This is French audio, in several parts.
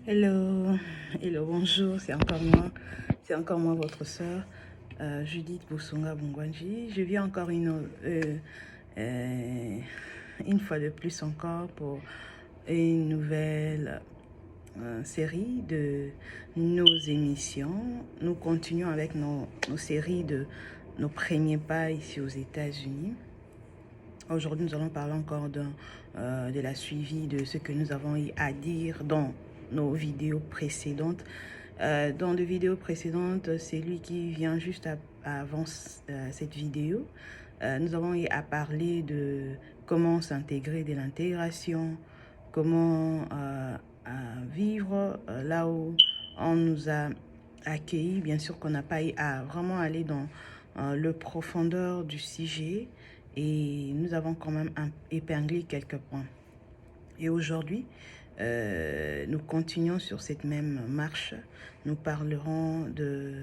Hello, hello, bonjour, c'est encore moi votre soeur, Judith Boussonga Bongwanji. Je viens encore euh, une fois de plus encore pour une nouvelle série de nos émissions. Nous continuons avec nos séries de nos premiers pas ici aux États-Unis. Aujourd'hui, nous allons parler encore de la suivi de ce que nous avons eu à dire dans nos vidéos précédentes. Dans les vidéos précédentes, c'est lui qui vient juste avant cette vidéo. Nous avons eu à parler de comment s'intégrer, de l'intégration, comment vivre là où on nous a accueillis. Bien sûr qu'on n'a pas eu à vraiment aller dans le profondeur du sujet et nous avons quand même épinglé quelques points. Et aujourd'hui, nous continuons sur cette même marche. Nous parlerons de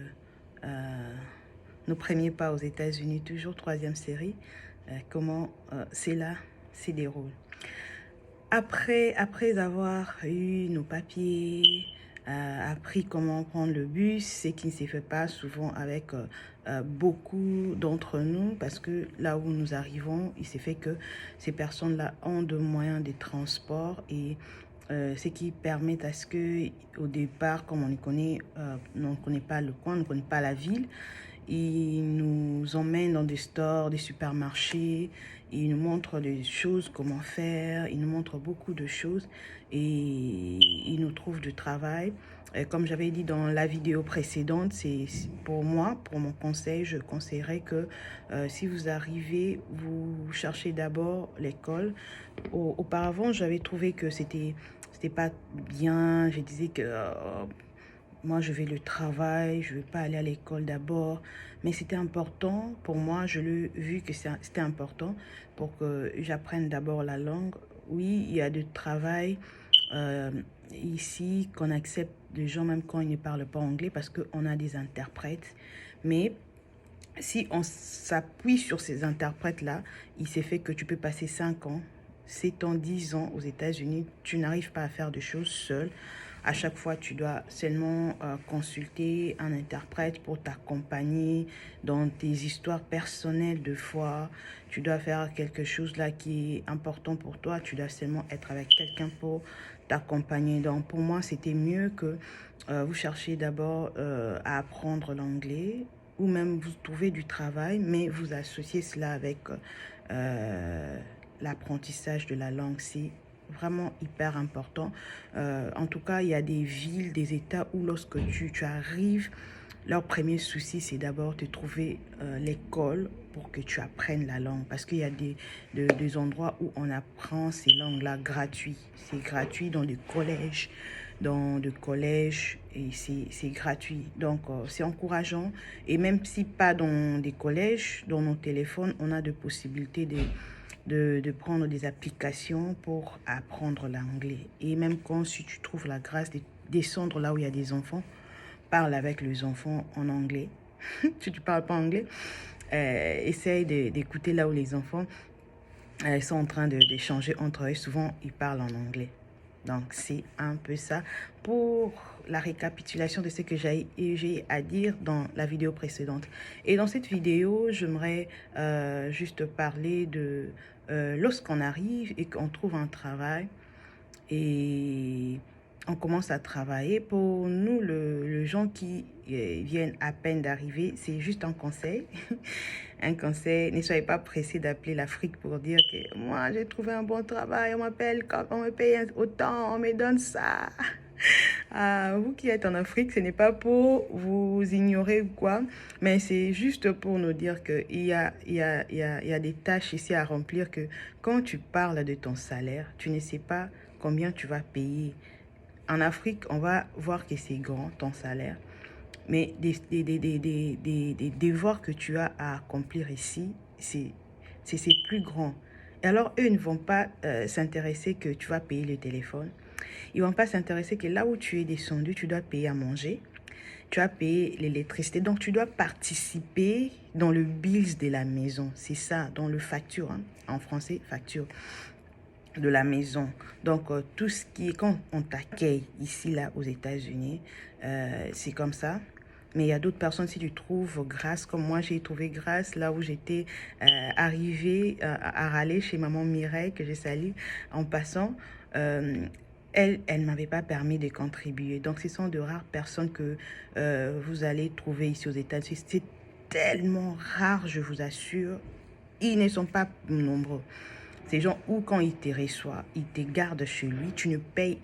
nos premiers pas aux États-Unis, toujours troisième série, comment cela se déroule. Après avoir eu nos papiers, appris comment prendre le bus, ce qui ne se fait pas souvent avec beaucoup d'entre nous, parce que là où nous arrivons, il s'est fait que ces personnes-là ont de moyens de transport et ce qui permet à ce que, au départ, comme on ne connaît pas le coin, on ne connaît pas la ville, ils nous emmènent dans des stores, des supermarchés, ils nous montrent des choses, comment faire, ils nous montrent beaucoup de choses et ils nous trouvent du travail. Comme j'avais dit dans la vidéo précédente, c'est pour moi, pour mon conseil, je conseillerais que si vous arrivez, vous cherchez d'abord l'école. Auparavant, j'avais trouvé que c'était pas bien. Je disais que moi, je vais le travail, je ne vais pas aller à l'école d'abord. Mais c'était important pour moi, je l'ai vu que c'était important pour que j'apprenne d'abord la langue. Oui, il y a du travail euh, ici qu'on accepte des gens même quand ils ne parlent pas anglais parce qu'on a des interprètes. Mais si on s'appuie sur ces interprètes-là, il s'est fait que tu peux passer 5 ans, 7 ans, 10 ans aux États-Unis, tu n'arrives pas à faire des choses seul. À chaque fois, tu dois seulement consulter un interprète pour t'accompagner dans tes histoires personnelles de foi. Tu dois faire quelque chose là qui est important pour toi. Tu dois seulement être avec quelqu'un pour t'accompagner. Donc, pour moi, c'était mieux que vous cherchiez d'abord à apprendre l'anglais ou même vous trouvez du travail, mais vous associez cela avec l'apprentissage de la langue. C'est vraiment hyper important. En tout cas, il y a des villes, des États où lorsque tu arrives, leur premier souci, c'est d'abord de trouver l'école pour que tu apprennes la langue. Parce qu'il y a des endroits où on apprend ces langues-là gratuit. C'est gratuit dans des collèges, et c'est gratuit. Donc, c'est encourageant. Et même si pas dans des collèges, dans nos téléphones, on a de possibilités de prendre des applications pour apprendre l'anglais. Et même quand si tu trouves la grâce de descendre là où il y a des enfants, parle avec les enfants en anglais. Si tu ne parles pas anglais, essaye d'écouter là où les enfants sont en train d'échanger entre eux. Souvent, ils parlent en anglais. Donc, c'est un peu ça pour la récapitulation de ce que j'ai à dire dans la vidéo précédente. Et dans cette vidéo, j'aimerais juste parler de lorsqu'on arrive et qu'on trouve un travail et on commence à travailler. Pour nous, le gens qui viennent à peine d'arriver, c'est juste un conseil. Un conseil, ne soyez pas pressés d'appeler l'Afrique pour dire que moi, j'ai trouvé un bon travail, on m'appelle, on me paye autant, on me donne ça. Vous qui êtes en Afrique, ce n'est pas pour vous ignorer ou quoi, mais c'est juste pour nous dire qu'il y a des tâches ici à remplir que quand tu parles de ton salaire, tu ne sais pas combien tu vas payer. En Afrique, on va voir que c'est grand, ton salaire, mais des devoirs que tu as à accomplir ici, c'est plus grand. Et alors, eux ne vont pas s'intéresser que tu vas payer le téléphone. Ils ne vont pas s'intéresser que là où tu es descendu, tu dois payer à manger. Tu as payé l'électricité. Donc, tu dois participer dans le bills de la maison. C'est ça, dans le facture. Hein. En français, facture. de la maison. Donc, tout ce qui est, quand on t'accueille ici, là, aux États-Unis, c'est comme ça. Mais il y a d'autres personnes, si tu trouves grâce, comme moi, j'ai trouvé grâce là où j'étais arrivée à râler chez maman Mireille, que je salue en passant. Elle ne m'avait pas permis de contribuer. Donc, ce sont de rares personnes que vous allez trouver ici aux États-Unis. C'est tellement rare, je vous assure. Ils ne sont pas nombreux. Ces gens où quand ils te reçoivent, ils te gardent chez lui, tu ne payes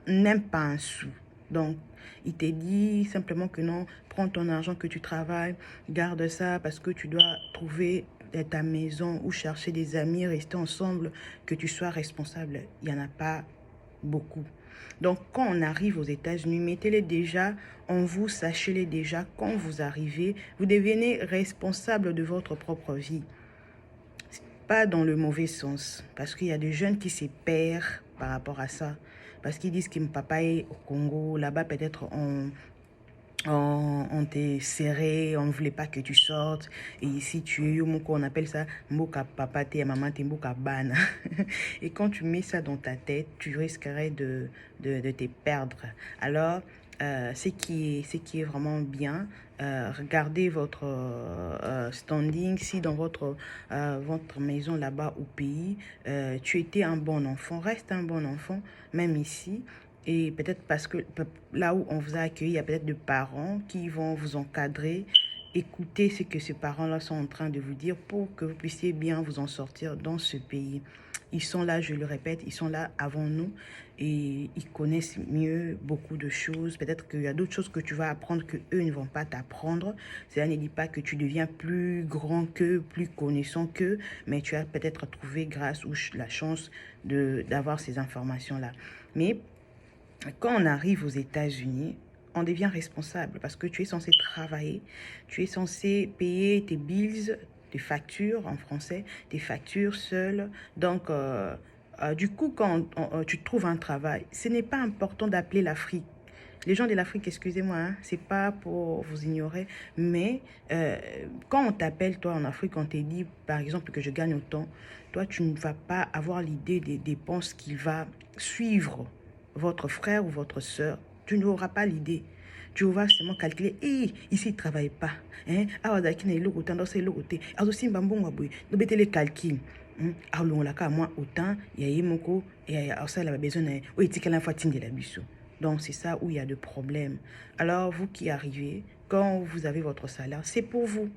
même pas un sou. Donc, il te dit simplement que non, prends ton argent que tu travailles, garde ça parce que tu dois trouver ta maison ou chercher des amis, rester ensemble, que tu sois responsable. Il n'y en a pas beaucoup. Donc, quand on arrive aux États-Unis, mettez-les déjà en vous, sachez-les déjà, quand vous arrivez, vous devenez responsable de votre propre vie. Pas dans le mauvais sens, parce qu'il y a des jeunes qui se perdent par rapport à ça. Parce qu'ils disent que mon papa est au Congo, là-bas peut-être on t'est serré, on ne voulait pas que tu sortes. Et ici, tu es, on appelle ça Mboka papa, t'es maman, t'es Mboka bana. Et quand tu mets ça dans ta tête, tu risquerais de te perdre. Alors, ce qui est vraiment bien, regardez votre standing. Si dans votre maison là-bas au pays, tu étais un bon enfant, reste un bon enfant, même ici. Et peut-être parce que là où on vous a accueilli, il y a peut-être des parents qui vont vous encadrer. Écoutez ce que ces parents-là sont en train de vous dire pour que vous puissiez bien vous en sortir dans ce pays. Ils sont là, je le répète, ils sont là avant nous et ils connaissent mieux beaucoup de choses. Peut-être qu'il y a d'autres choses que tu vas apprendre que eux ne vont pas t'apprendre. Cela ne dit pas que tu deviens plus grand qu'eux, plus connaissant qu'eux, mais tu as peut-être trouvé grâce ou la chance d'avoir ces informations-là. Mais quand on arrive aux États-Unis, on devient responsable parce que tu es censé travailler, tu es censé payer tes bills, tes factures en français, tes factures seules. Donc, du coup, quand tu trouves un travail, ce n'est pas important d'appeler l'Afrique. Les gens de l'Afrique, excusez-moi, hein, c'est pas pour vous ignorer, mais quand on t'appelle, toi, en Afrique, on te dit, par exemple, que je gagne autant, toi, tu ne vas pas avoir l'idée des dépenses qui va suivre votre frère ou votre soeur. Tu n'auras pas l'idée. Tu vas seulement calculer, ici, il ne travaille pas. Hein? Ah, d'accord, il est autant, dans l'autre côté. Alors, si on va les calculs. Alors, on a moins autant, il y a moko, et ça, il a besoin de. Oui, il y a fois de la biso. Donc, c'est ça où il y a des problèmes. Alors, vous qui arrivez, quand vous avez votre salaire, c'est pour vous.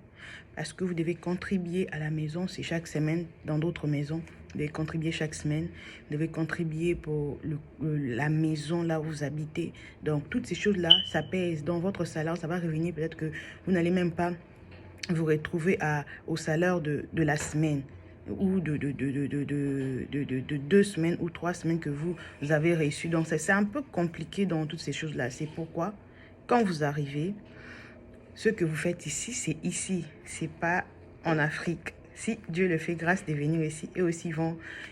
Parce que vous devez contribuer à la maison, c'est chaque semaine, dans d'autres maisons. Vous devez contribuer chaque semaine. Vous devez contribuer pour la maison là où vous habitez. Donc, toutes ces choses-là, ça pèse. Dans votre salaire, ça va revenir. Peut-être que vous n'allez même pas vous retrouver au salaire de la semaine ou de 2 semaines ou 3 semaines que vous avez reçu. Donc, c'est un peu compliqué dans toutes ces choses-là. C'est pourquoi, quand vous arrivez, ce que vous faites ici, c'est ici. C'est pas en Afrique. Si Dieu le fait grâce de venir ici, eux aussi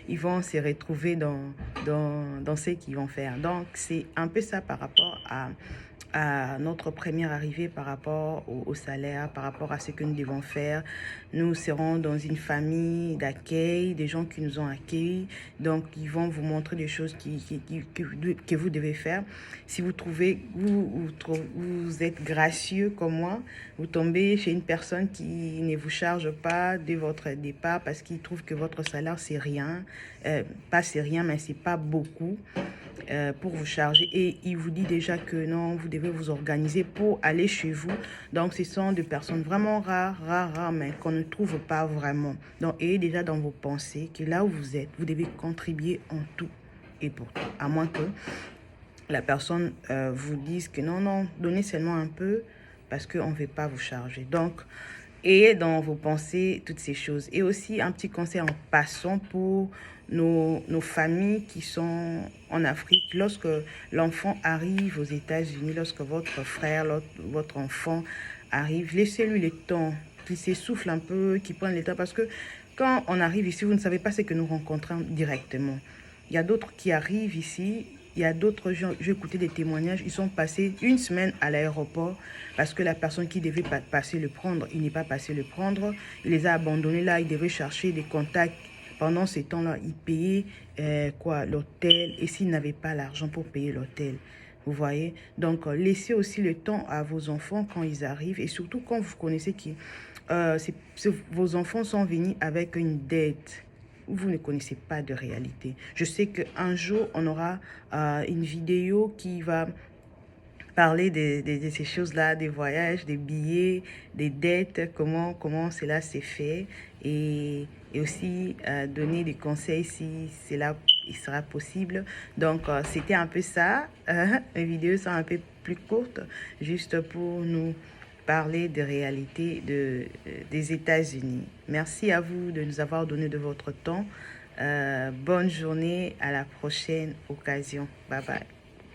ils vont se retrouver dans ce qu'ils vont faire. Donc, c'est un peu ça par rapport à notre première arrivée, par rapport au salaire, par rapport à ce que nous devons faire. Nous serons dans une famille d'accueil, des gens qui nous ont accueillis. Donc, ils vont vous montrer des choses que vous devez faire. Si vous trouvez, vous êtes gracieux comme moi, vous tombez chez une personne qui ne vous charge pas de votre départ parce qu'il trouve que votre salaire, c'est rien. Pas c'est rien, mais c'est pas beaucoup. Pour vous charger et il vous dit déjà que non, vous devez vous organiser pour aller chez vous. Donc, ce sont des personnes vraiment rares, mais qu'on ne trouve pas vraiment. Donc, ayez déjà dans vos pensées que là où vous êtes, vous devez contribuer en tout et pour tout. À moins que la personne vous dise que non, donnez seulement un peu parce qu'on ne veut pas vous charger. Donc, ayez dans vos pensées toutes ces choses. Et aussi, un petit conseil en passant pour nos familles qui sont en Afrique. Lorsque l'enfant arrive aux États-Unis, lorsque votre frère, votre enfant arrive, laissez-lui le temps, qu'il s'essouffle un peu, qu'il prenne le temps. Parce que quand on arrive ici, vous ne savez pas ce que nous rencontrons directement. Il y a d'autres qui arrivent ici. Il y a d'autres gens, j'ai écouté des témoignages, ils sont passés 1 semaine à l'aéroport parce que la personne qui devait passer le prendre, il n'est pas passé le prendre. Il les a abandonnés là, il devait chercher des contacts pendant ce temps-là, ils payaient l'hôtel, et s'ils n'avaient pas l'argent pour payer l'hôtel. Vous voyez? Donc, laissez aussi le temps à vos enfants quand ils arrivent, et surtout quand vous connaissez que vos enfants sont venus avec une dette. Vous ne connaissez pas de réalité. Je sais qu'un jour, on aura une vidéo qui va parler de ces choses-là, des voyages, des billets, des dettes, comment cela s'est fait, et aussi donner des conseils si cela il sera possible. Donc, c'était un peu ça. Les vidéos sont un peu plus courtes, juste pour nous parler des réalités des États-Unis. Merci à vous de nous avoir donné de votre temps. Bonne journée, à la prochaine occasion. Bye bye.